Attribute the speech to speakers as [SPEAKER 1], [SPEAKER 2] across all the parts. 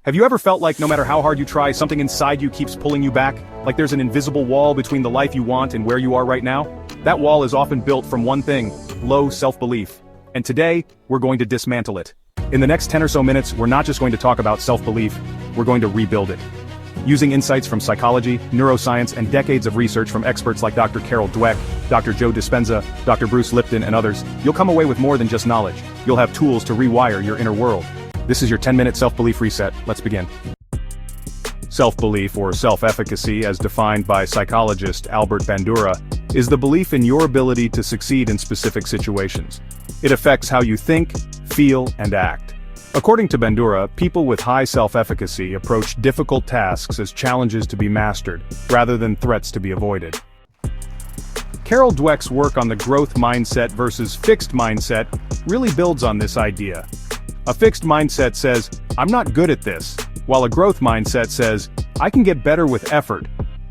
[SPEAKER 1] Have you ever felt like no matter how hard you try, something inside you keeps pulling you back? Like there's an invisible wall between the life you want and where you are right now? That wall is often built from one thing: low self-belief. And today, we're going to dismantle it. In the next 10 or so minutes, we're not just going to talk about self-belief, we're going to rebuild it. Using insights from psychology, neuroscience, and decades of research from experts like Dr. Carol Dweck, Dr. Joe Dispenza, Dr. Bruce Lipton, and others, you'll come away with more than just knowledge. You'll have tools to rewire your inner world. This is your 10-minute self-belief reset. Let's begin. Self-belief, or self-efficacy, as defined by psychologist Albert Bandura, is the belief in your ability to succeed in specific situations. It affects how you think, feel, and act. According to Bandura, people with high self-efficacy approach difficult tasks as challenges to be mastered, rather than threats to be avoided. Carol Dweck's work on the growth mindset versus fixed mindset really builds on this idea. A fixed mindset says, "I'm not good at this," while a growth mindset says, "I can get better with effort."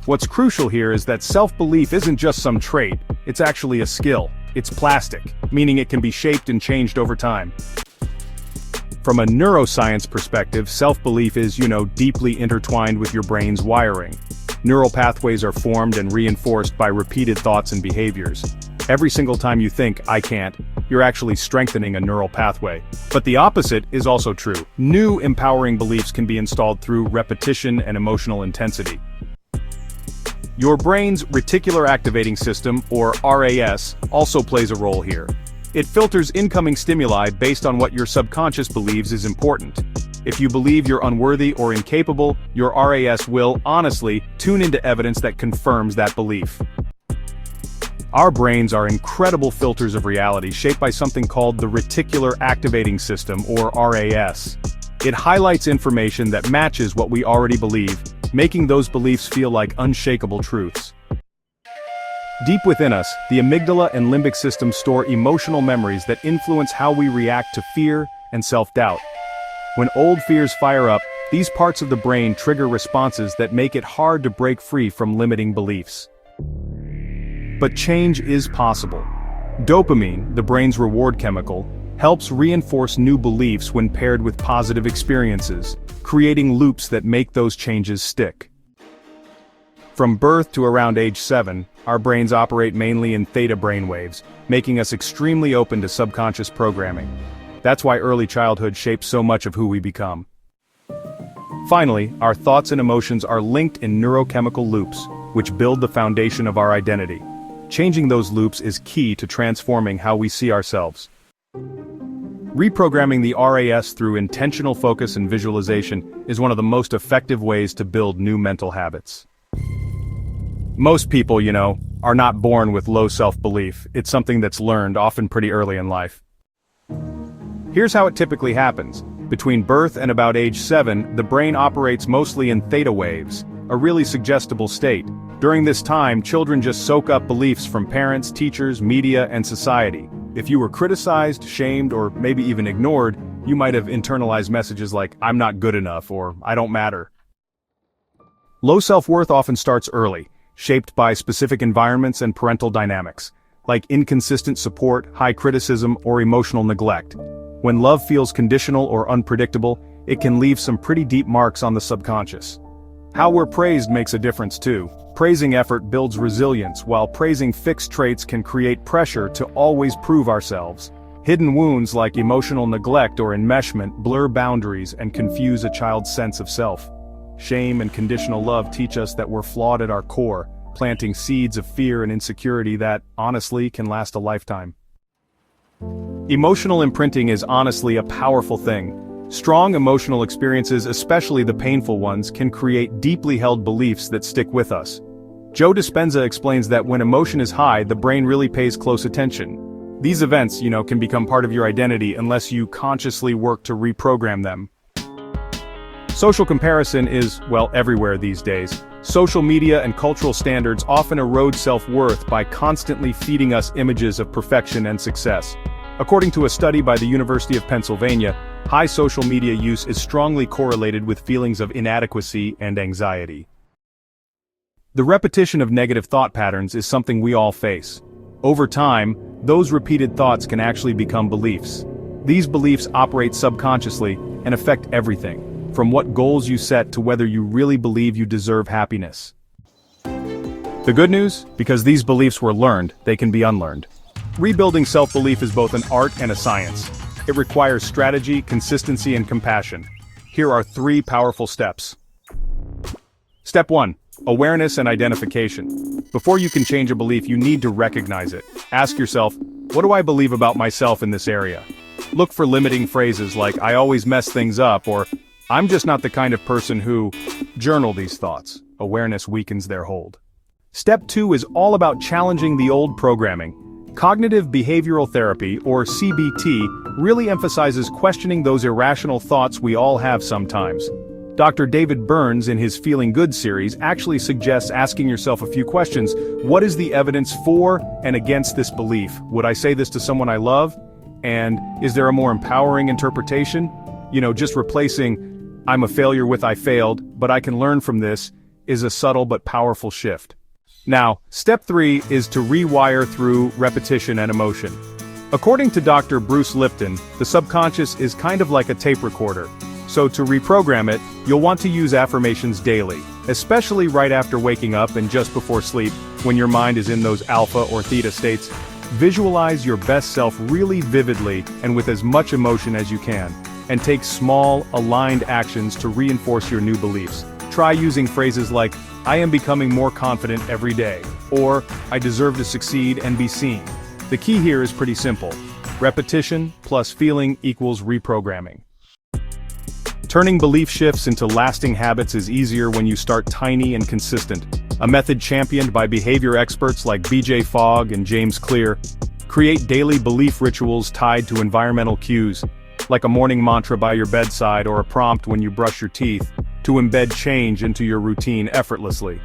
[SPEAKER 1] What's crucial here is that self-belief isn't just some trait, it's actually a skill. It's plastic, meaning it can be shaped and changed over time. From a neuroscience perspective, self-belief is, deeply intertwined with your brain's wiring. Neural pathways are formed and reinforced by repeated thoughts and behaviors. Every single time you think, "I can't," you're actually strengthening a neural pathway. But the opposite is also true. New empowering beliefs can be installed through repetition and emotional intensity. Your brain's reticular activating system, or RAS, also plays a role here. It filters incoming stimuli based on what your subconscious believes is important. If you believe you're unworthy or incapable, your RAS will, honestly, tune into evidence that confirms that belief. Our brains are incredible filters of reality shaped by something called the reticular activating system, or RAS. It highlights information that matches what we already believe, making those beliefs feel like unshakable truths. Deep within us, the amygdala and limbic system store emotional memories that influence how we react to fear and self-doubt. When old fears fire up, these parts of the brain trigger responses that make it hard to break free from limiting beliefs. But change is possible. Dopamine, the brain's reward chemical, helps reinforce new beliefs when paired with positive experiences, creating loops that make those changes stick. From birth to around age 7, our brains operate mainly in theta brainwaves, making us extremely open to subconscious programming. That's why early childhood shapes so much of who we become. Finally, our thoughts and emotions are linked in neurochemical loops, which build the foundation of our identity. Changing those loops is key to transforming how we see ourselves. Reprogramming the RAS through intentional focus and visualization is one of the most effective ways to build new mental habits. Most people, are not born with low self-belief. It's something that's learned, often pretty early in life. Here's how it typically happens. Between birth and about age 7, the brain operates mostly in theta waves, a really suggestible state. During this time, children just soak up beliefs from parents, teachers, media, and society. If you were criticized, shamed, or maybe even ignored, you might have internalized messages like, "I'm not good enough," or "I don't matter." Low self-worth often starts early, shaped by specific environments and parental dynamics, like inconsistent support, high criticism, or emotional neglect. When love feels conditional or unpredictable, it can leave some pretty deep marks on the subconscious. How we're praised makes a difference too. Praising effort builds resilience, while praising fixed traits can create pressure to always prove ourselves. Hidden wounds like emotional neglect or enmeshment blur boundaries and confuse a child's sense of self. Shame and conditional love teach us that we're flawed at our core, planting seeds of fear and insecurity that, honestly, can last a lifetime. Emotional imprinting is honestly a powerful thing. Strong emotional experiences, especially the painful ones, can create deeply held beliefs that stick with us. Joe Dispenza explains that when emotion is high, the brain really pays close attention. These events, can become part of your identity unless you consciously work to reprogram them. Social comparison is, everywhere these days. Social media and cultural standards often erode self-worth by constantly feeding us images of perfection and success. According to a study by the University of Pennsylvania, high social media use is strongly correlated with feelings of inadequacy and anxiety. The repetition of negative thought patterns is something we all face. Over time, those repeated thoughts can actually become beliefs. These beliefs operate subconsciously and affect everything, from what goals you set to whether you really believe you deserve happiness. The good news? Because these beliefs were learned, they can be unlearned. Rebuilding self-belief is both an art and a science. It requires strategy, consistency, and compassion. Here are 3 powerful steps. Step 1. Awareness and identification. Before you can change a belief, you need to recognize it. Ask yourself, what do I believe about myself in this area? Look for limiting phrases like, I always mess things up, or, I'm just not the kind of person who... Journal these thoughts. Awareness weakens their hold. Step 2 is all about challenging the old programming. Cognitive behavioral therapy, or CBT, really emphasizes questioning those irrational thoughts we all have sometimes. Dr. David Burns, in his Feeling Good series, actually suggests asking yourself a few questions. What is the evidence for and against this belief? Would I say this to someone I love? And is there a more empowering interpretation? Just replacing, I'm a failure with I failed, but I can learn from this, is a subtle but powerful shift. Now, step 3 is to rewire through repetition and emotion. According to Dr. Bruce Lipton, the subconscious is kind of like a tape recorder. So to reprogram it, you'll want to use affirmations daily, especially right after waking up and just before sleep, when your mind is in those alpha or theta states. Visualize your best self really vividly and with as much emotion as you can, and take small, aligned actions to reinforce your new beliefs. Try using phrases like, I am becoming more confident every day, or I deserve to succeed and be seen. The key here is pretty simple. Repetition plus feeling equals reprogramming. Turning belief shifts into lasting habits is easier when you start tiny and consistent, a method championed by behavior experts like B.J. Fogg and James Clear. Create daily belief rituals tied to environmental cues, like a morning mantra by your bedside or a prompt when you brush your teeth, to embed change into your routine effortlessly.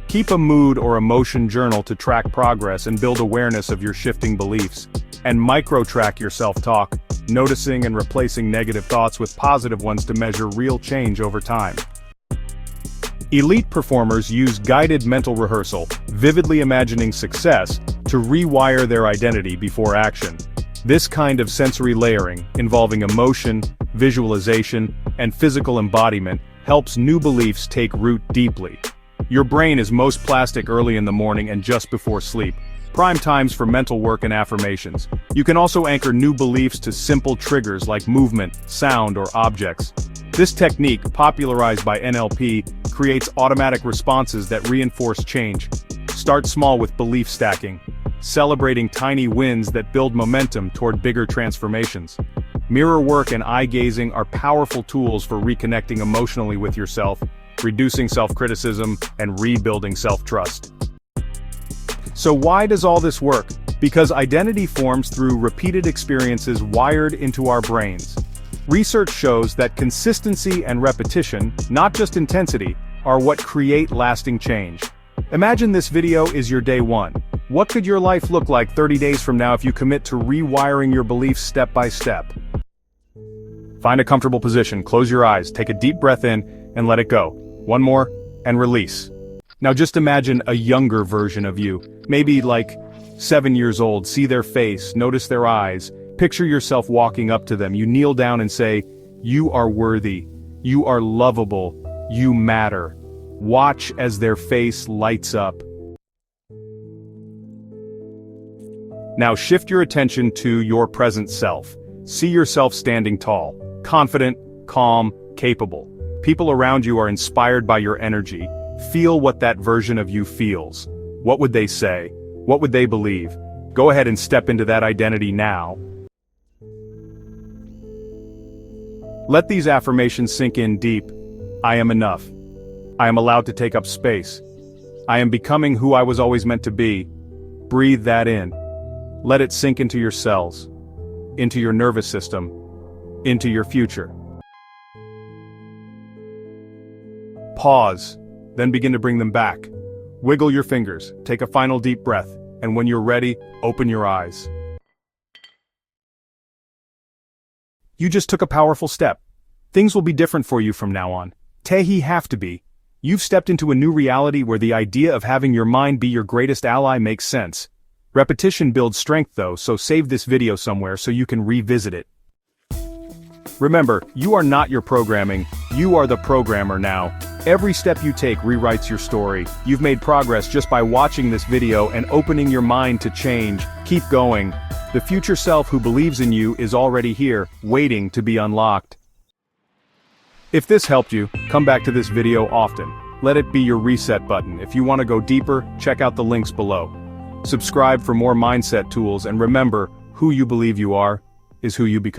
[SPEAKER 1] Keep a mood or emotion journal to track progress and build awareness of your shifting beliefs. And micro-track your self-talk, noticing and replacing negative thoughts with positive ones to measure real change over time. Elite performers use guided mental rehearsal, vividly imagining success, to rewire their identity before action. This kind of sensory layering, involving emotion, visualization, and physical embodiment, helps new beliefs take root deeply. Your brain is most plastic early in the morning and just before sleep, prime times for mental work and affirmations. You can also anchor new beliefs to simple triggers like movement, sound, or objects. This technique, popularized by NLP, creates automatic responses that reinforce change. Start small with belief stacking, celebrating tiny wins that build momentum toward bigger transformations. Mirror work and eye-gazing are powerful tools for reconnecting emotionally with yourself, reducing self-criticism, and rebuilding self-trust. So why does all this work? Because identity forms through repeated experiences wired into our brains. Research shows that consistency and repetition, not just intensity, are what create lasting change. Imagine this video is your day 1. What could your life look like 30 days from now if you commit to rewiring your beliefs step by step? Find a comfortable position, close your eyes, take a deep breath in, and let it go. One more, and release. Now just imagine a younger version of you, maybe like 7 years old. See their face, notice their eyes, picture yourself walking up to them. You kneel down and say, you are worthy, you are lovable, you matter. Watch as their face lights up. Now shift your attention to your present self. See yourself standing tall, confident, calm, capable. People around you are inspired by your energy. Feel what that version of you feels. What would they say? What would they believe? Go ahead and step into that identity now. Let these affirmations sink in deep. I am enough. I am allowed to take up space. I am becoming who I was always meant to be. Breathe that in. Let it sink into your cells, into your nervous system, into your future. Pause, then begin to bring them back. Wiggle your fingers, take a final deep breath, and when you're ready, open your eyes. You just took a powerful step. Things will be different for you from now on. Tehi have to be. You've stepped into a new reality where the idea of having your mind be your greatest ally makes sense. Repetition builds strength though, so save this video somewhere so you can revisit it. Remember, you are not your programming, you are the programmer now. Every step you take rewrites your story. You've made progress just by watching this video and opening your mind to change. Keep going. The future self who believes in you is already here, waiting to be unlocked. If this helped you, come back to this video often. Let it be your reset button. If you want to go deeper, check out the links below. Subscribe for more mindset tools, and remember, who you believe you are is who you become.